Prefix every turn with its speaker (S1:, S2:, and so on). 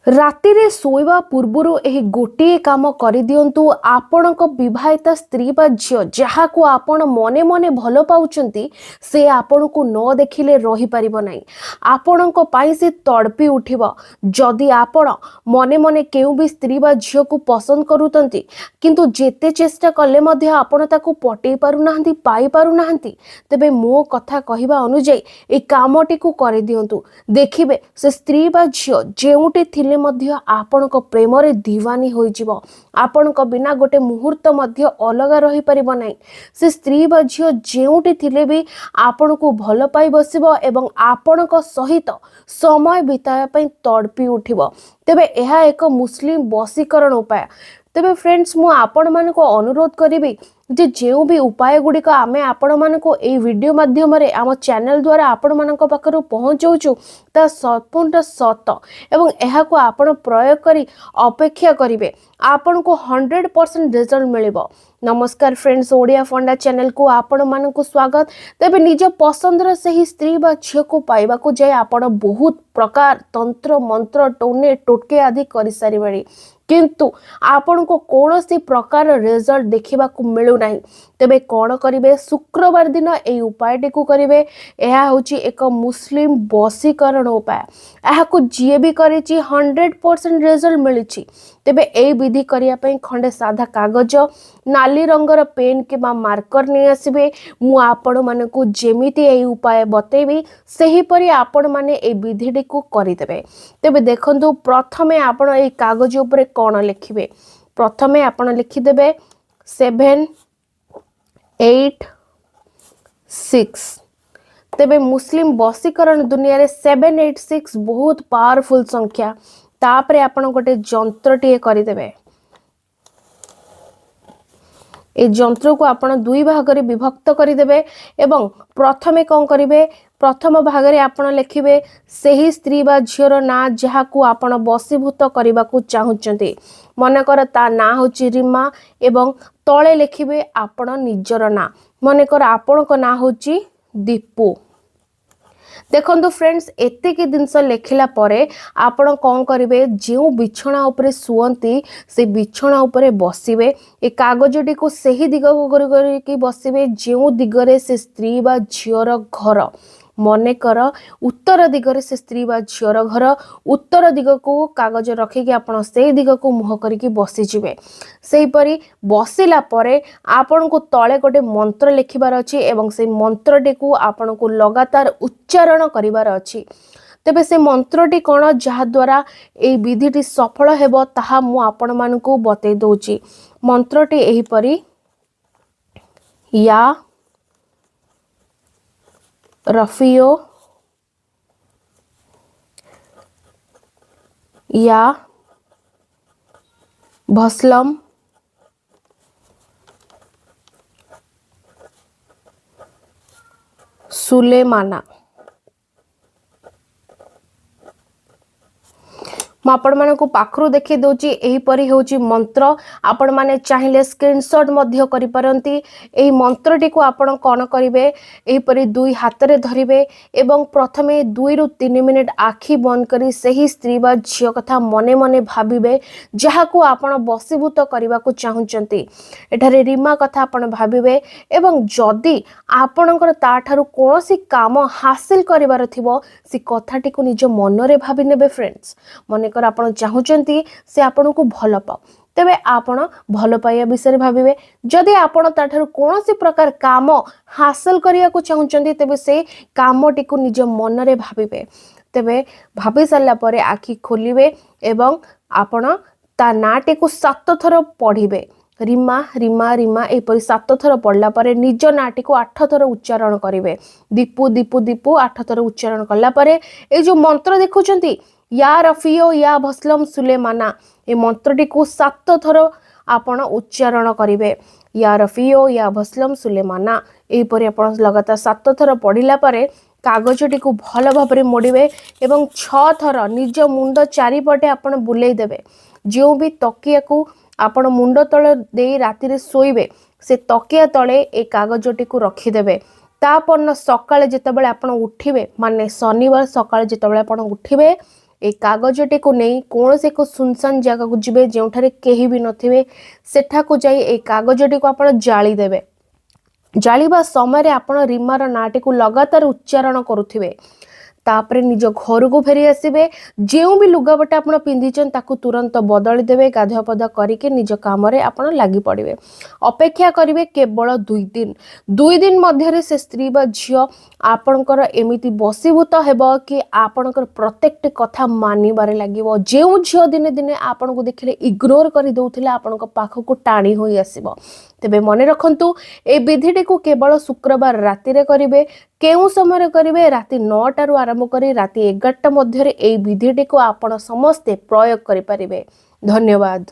S1: रातिरे शोइबा पूर्वरु एही गोटे काम करि दियंतु आपणक विवाहिता स्त्री बा झियो जहाको आपण मने मने भलो पाउचंती से आपणको न देखिले रही परिबो नाही। आपणक पाई से तड़पी उठिबो। जदि आपण मने मने केउ भी स्त्री बा झियो को पसंद करूतंती किंतु जेते चेष्टा कले मध्ये आपण ताको पटै पारु नाहंती पाई पारु नाहंती तबे मो कथा कहिबा अनुଯାयी ए कामटी को करि दियंतु। देखिबे से स्त्री बा झियो जेउटे थिले मध्य आपणक प्रेम रे दीवानी होई जिवो। आपणक बिना गोटे मुहूर्त मध्य अलगा रही परिबो नाही। से स्त्री बा झियो जेउटे थिले भी आपणको भलो पाई बसिबो एवं आपणक सहित समय बिताया पई तड़पी उठिबो। तेबे एहा एक मुस्लिम वशीकरण उपाय। तेबे फ्रेंड्स मु आपण मानको अनुरोध करिबी जे जेउ भी उपाय गुड़िक आमे आपण मानको ए वीडियो माध्यम रे आम चैनल द्वारा आपण मानको पाखरु पहुंचौचु ता संपूर्ण सत एवं एहा को आपण प्रयोग करी अपेक्षा करिवे आपण को 100% रिजल्ट मिलिबो। नमस्कार फ्रेंड्स, ओडिया फंडा चैनल को आपण मानको स्वागत। तेबे निज पसंदर सही स्त्री बा झियो को पाइबा को जाय आपण बहुत प्रकार तंत्र मंत्र टोने टोटके आदि करि सारिबेणी किंतु आपण को कौनसी प्रकार रिजल्ट देखिबा को मिलु नाही। तेबे कोन करिवे शुक्रवार दिन ए उपायटी को करिवे। एहा होची एक मुस्लिम वशीकरण उपाय। एहा को जे भी करिछि 100% रिजल्ट मिलिछि। तेबे ए विधि करिया पई खंडे साधा कागज नाली रंगर पेन के मार्कर नहीं आसबे। मु आपण मानकु जेमिति ए उपाय बतेबी सही परी आपण माने ए विधिटी को करिदेबे। तेबे देखंतु प्रथमे आपण ए कागज ऊपर कोन लिखिबे। प्रथमे आपण लिखिदेबे 7 8 6। तेबे मुस्लिम वशीकरण दुनिया रे 786 बहुत पावरफुल संख्या। तापरे आपण गोटे जंत्रटीए करिदेबे। ए जंत्र को आपण दुई भाग रे विभक्त करिदेबे एवं प्रथमे कोन करिवे प्रथम भाग रे आपण लिखिबे सही स्त्री बा झियोर ना जहाकू आपण वशीभूत करबा को चाहुचंती। मन कर ता ना होची रिमा एवं तळे लिखिबे आपण निजर ना। मन कर आपण को ना होची दीपू। देखो फ्रेंड्स एतिक जिनस लिखिला परे आपण कौन करिवे जो बिछणा उपरे सुवंती से बिछणा उपरे बसिबे। ए कागजटी को सही दिग को करी बसिबे जो दिगरे से स्त्री बा झियोर घर। मने कर उत्तर दिगरे से स्त्री बा झियोर घर उत्तर दिग को कागज रखिकी आपण से दिग को मुह करिकी बसी जिवे। सेही परी बसिला परे आपण को तळे गोटे मंत्र लिखिबार अछि एवं से मंत्रटी को आपण को लगातार उच्चारण करिबार अछि। तेबे से मंत्रटी कोन जहा द्वारा ए विधिटी सफल हेबो ताहा मु आपण मानकु बतै दोछि। मंत्रटी एही परी या रफियो या भस्लम सुलेमाना। आपण मानकु पाखरु देखि दोची एही परी होची मंत्र। आपण माने चाहिले स्क्रीनशॉट मध्य करि परंती। एही मंत्रटी को आपण कोन करिवे एही परी दुई हाथ रे धरिवे एवं प्रथमे 2 रु 3 मिनिट आखि बंद करी सही स्त्री बा झियो कथा मने मने भाबिबे जहाकू आपण वशीभूत करबा को चाहुचंती। एठारे रीमा कथा आपण भाबिबे एवं जदी आपणकर ताठारु कोनोसी काम हासिल करिवार थिबो से कथाटी को निज मन रे भाबि नेबे। फ्रेंड्स मने कर आपण चाहुचंती से आपण को भलो पाओ तेबे आपण भलो पाइया विषय भाबिबे। जदि आपण ताठारु कोनोसी प्रकार काम हासिल करिया को चाहुचंती तेबे से कामटी को निज मन रे भाबिबे। तेबे भाबी सारला परे आखि खोलिबे एवं आपण ता नाटी को 7 थर पढिबे। रिमा रिमा रिमा एपरी 7 थर पढ़ला परे निज नाटी को 8 थर उच्चारण करिवे। दीपू दीपू दीपू 8 थर उच्चारण कला परे ए जो मंत्र देखुचंती या रफियो या भस्लम सुलेमाना ए मंत्रटी को 7 थर आपण उच्चारण करिवे। या रफियो या भस्लम सुलेमाना एपरी आपण लगातार 7 थर पढ़िला परे कागजटी को भल भाबरे मोड़िबे एवं 6 थर निज मुंड चारिपटे आपण बुलेई देबे। जो भी तकिया को आपण मुंड तले दे राति रे सोइबे से तकिया तले ए कागजटी को रखिदेबे। तापन सकाळे जेतेबेले आपण उठिबे माने शनिवार सकाळे जेतेबेले आपण उठिबे ए कागजटी को नहीं कौन से एक सुनसान जगह को जिबे जोठारे केही भी नथिबे सेठा को जाई ए कागजटी को आपण जाली देबे। जालिबा समय आपण रीमार नाटी को लगातार उच्चारण करुथिबे। तापरे निज घर को फेरी आसबे। जो भी लुगापटा आपण पिंधिचन ताकू तुरंत बदली देबे। गाधुआ पदा करके निज काम रे आपण लागि पड़िबे। अपेक्षा करिवे केवल 2 दिन मध्य से स्त्री बा झियो आपणकर एमिति बसीभूत हेबो कि आपणकर प्रत्येक कथा मानिबारे लागिवो। जो झियो दिने दिने आपण को देखिले इग्नोर करि दउथिले आपण को पाख को टाणी होई आसीबो। तेबे मने रखंतु ए विधिटी को केवल शुक्रवार राति रे करिवे। केउ समय करिवे राति 9 रु आरंभ करी राति 11 मध्य ए विधिटी को आपण समस्ते प्रयोग करि परिबे। धन्यवाद।